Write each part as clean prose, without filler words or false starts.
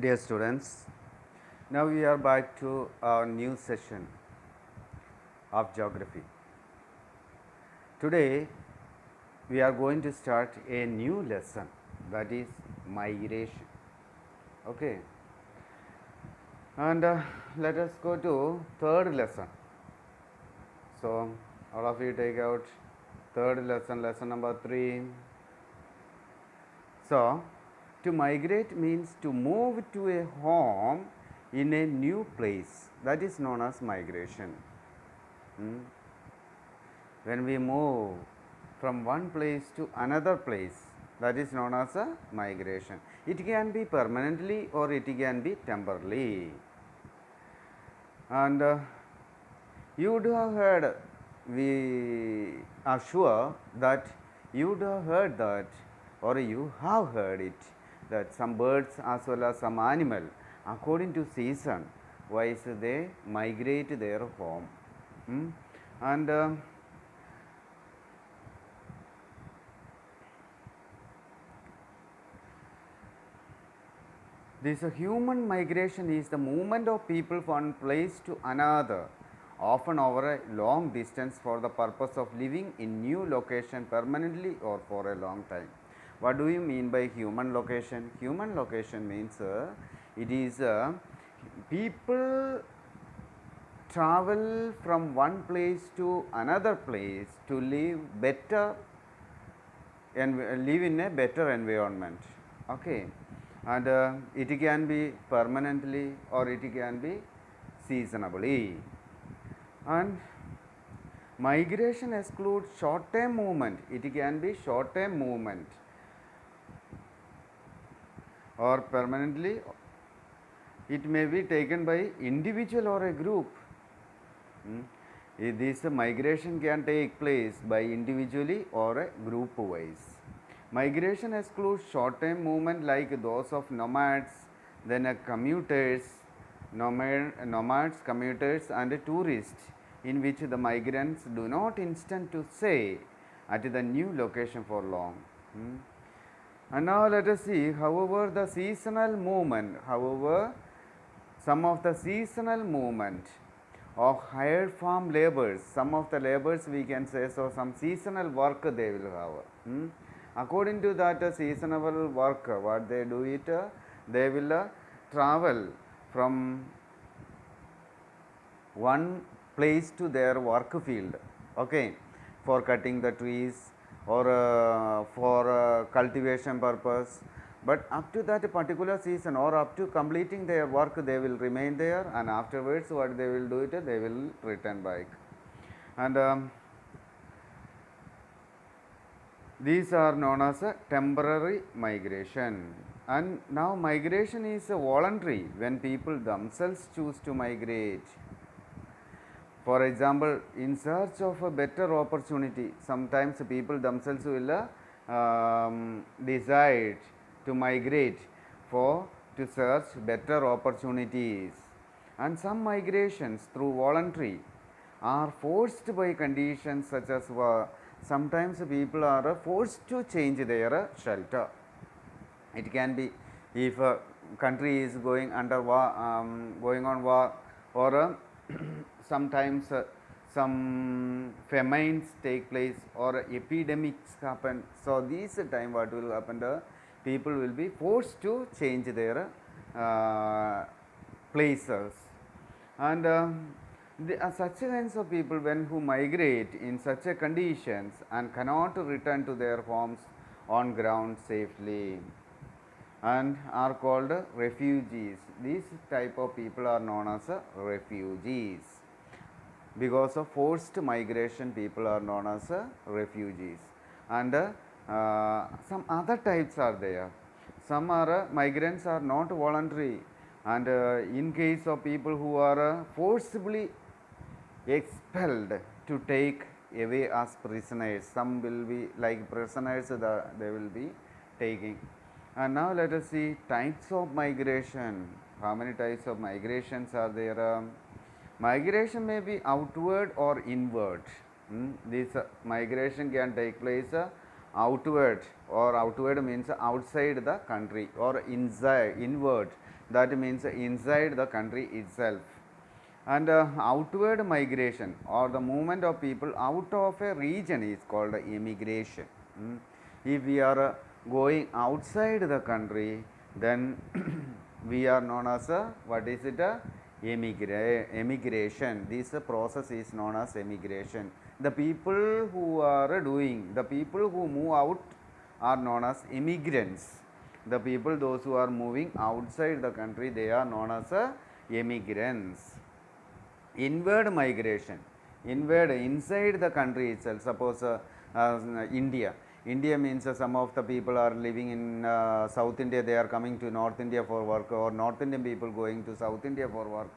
Dear students, now we are back to our new session of geography. Today we are going to start a new lesson, that is migration. Okay, and let us go to third lesson. So all of you take out third lesson, lesson number 3. So to migrate means to move to a home in a new place, that is known as migration. When we move from one place to another place, that is known as a migration. It can be permanently or it can be temporarily. And you would have heard, we are sure that you would have heard that, or you have heard it, that some birds as well as some animal, according to season wise, they migrate their home. And this human migration is the movement of people from one place to another, often over a long distance for the purpose of living in new location permanently or for a long time. What do you mean by human location? Human location means it is people travel from one place to another place to live better and live in a better environment. Okay, and it can be permanently or it can be seasonably. And migration excludes short term movement. It can be short term movement or permanently. It may be taken by individual or a group. This migration can take place by individually or a group wise. Migration excludes short term movement like those of nomads, then commuters, nomads, commuters, and tourists, in which the migrants do not intend to stay at the new location for long. And now let us see, however, the seasonal movement, some of the seasonal movement of hired farm laborers, some of the laborers we can say, so some seasonal work they will have. According to that seasonal work, what they do it, they will travel from one place to their work field, okay, for cutting the trees or for cultivation purpose. But up to that particular season or up to completing their work, they will remain there, and afterwards what they will do it, they will return back. And these are known as a temporary migration. And now migration is voluntary when people themselves choose to migrate. For example, in search of a better opportunity, sometimes people themselves will decide to migrate to search better opportunities. And some migrations through voluntary are forced by conditions such as sometimes people are forced to change their shelter. It can be if a country is going under war, going on war, or sometimes some famines take place or epidemics happen. So these time what will happen, people will be forced to change their places. And such kinds of people who migrate in such a conditions and cannot return to their homes on ground safely and are called refugees. These type of people are known as refugees. Because of forced migration, people are known as refugees. And some other types are there. Some are migrants are not voluntary, and in case of people who are forcibly expelled to take away as prisoners, some will be like prisoners, they will be taking. And now let us see types of migration. How many types of migrations are there? Migration may be outward or inward. This migration can take place outward, or outward means outside the country, or inside, inward that means inside the country itself. And outward migration or the movement of people out of a region is called immigration. Mm. If we are going outside the country, then we are known as what is it? Emigration. This process is known as emigration. The people who are doing, the people who move out are known as immigrants. The people, those who are moving outside the country, they are known as immigrants. Inward migration, inward inside the country itself. Suppose India. India means some of the people are living in South India, they are coming to North India for work, or North Indian people going to South India for work.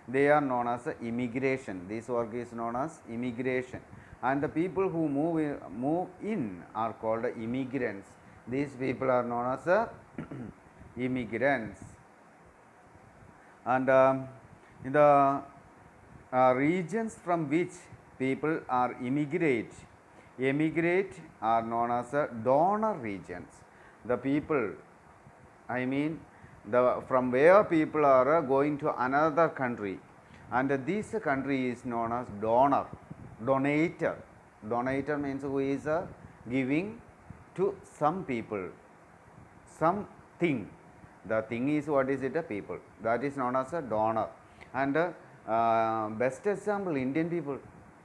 They are known as immigration. This work is known as immigration. And the people who move in are called immigrants. These people are known as immigrants. And in the regions from which people are emigrate are known as donor regions. The people, I mean, the from where people are going to another country, and this country is known as donor, donator. Donator means who is giving to some people something. The thing is, what is it? A people. That is known as a donor. And best example, Indian people.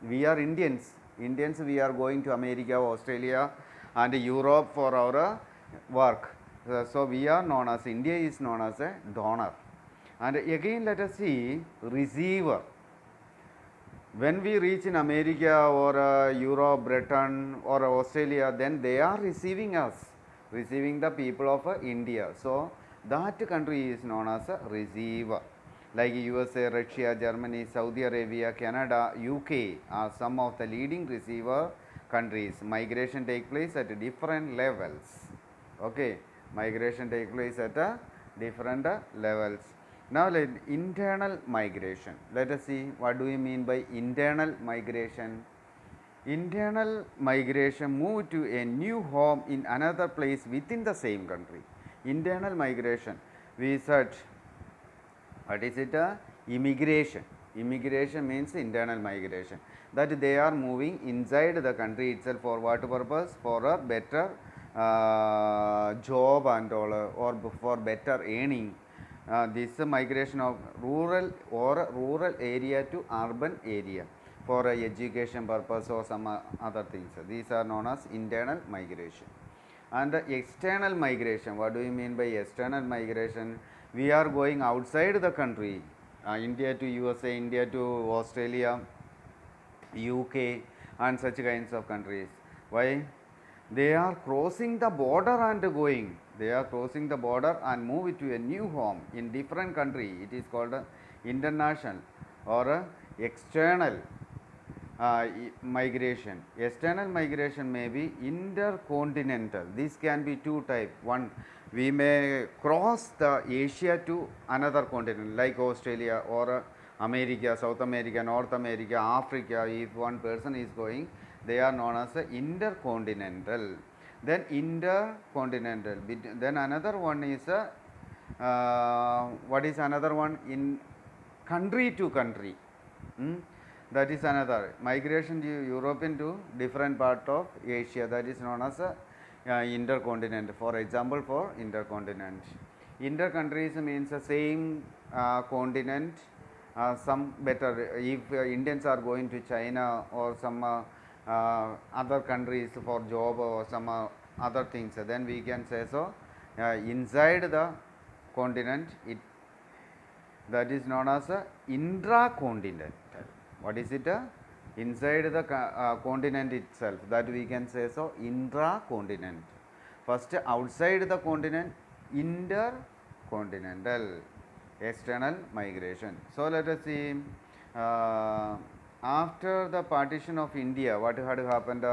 We are Indians. Indians, we are going to America, Australia and Europe for our work. So we are known as, India is known as a donor. And again let us see receiver. When we reach in America or Europe, Britain or Australia, then they are receiving us, receiving the people of India. So that country is known as a receiver. Like USA, Russia, Germany, Saudi Arabia, Canada, UK are some of the leading receiver countries. Migration take place at different levels. Okay, migration take place at different levels. Now let internal migration. Let us see what do we mean by internal migration. Internal migration, move to a new home in another place within the same country. Internal migration, we search what is it? Immigration. Immigration means internal migration, that they are moving inside the country itself for what purpose? For a better job and all, or for better earning. This migration of rural area to urban area for education purpose or some other things. These are known as internal migration. And external migration, what do we mean by external migration? We are going outside the country, India to USA, India to Australia, UK and such kinds of countries. Why? They are crossing the border and going. They are crossing the border and move to a new home in different country. It is called international or external migration. External migration may be intercontinental. This can be two type. One, we may cross the Asia to another continent like Australia or America, South America, North America, Africa. If one person is going, they are known as intercontinental. Then intercontinental. Then another one is what is another one? In country to country. That is another migration to European to different part of Asia, that is known as intercontinent. For example, for intercontinent, intercountries means the same continent, some better. If Indians are going to China or some other countries for job or some other things, then we can say so inside the continent, it that is known as intracontinental. What is it? Inside the continent itself, that we can say so intracontinent. First outside the continent, intercontinental. External migration. So let us see, after the partition of India, what had happened?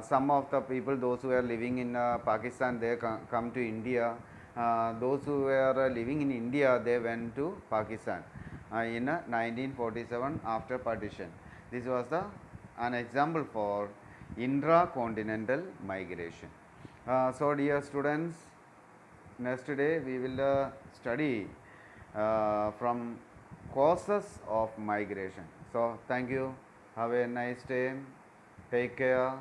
Some of the people, those who were living in Pakistan, they come to India. Those who were living in India, they went to Pakistan in 1947 after partition. This was an example for intracontinental migration. So dear students, next day we will study from causes of migration. So thank you. Have a nice day. Take care.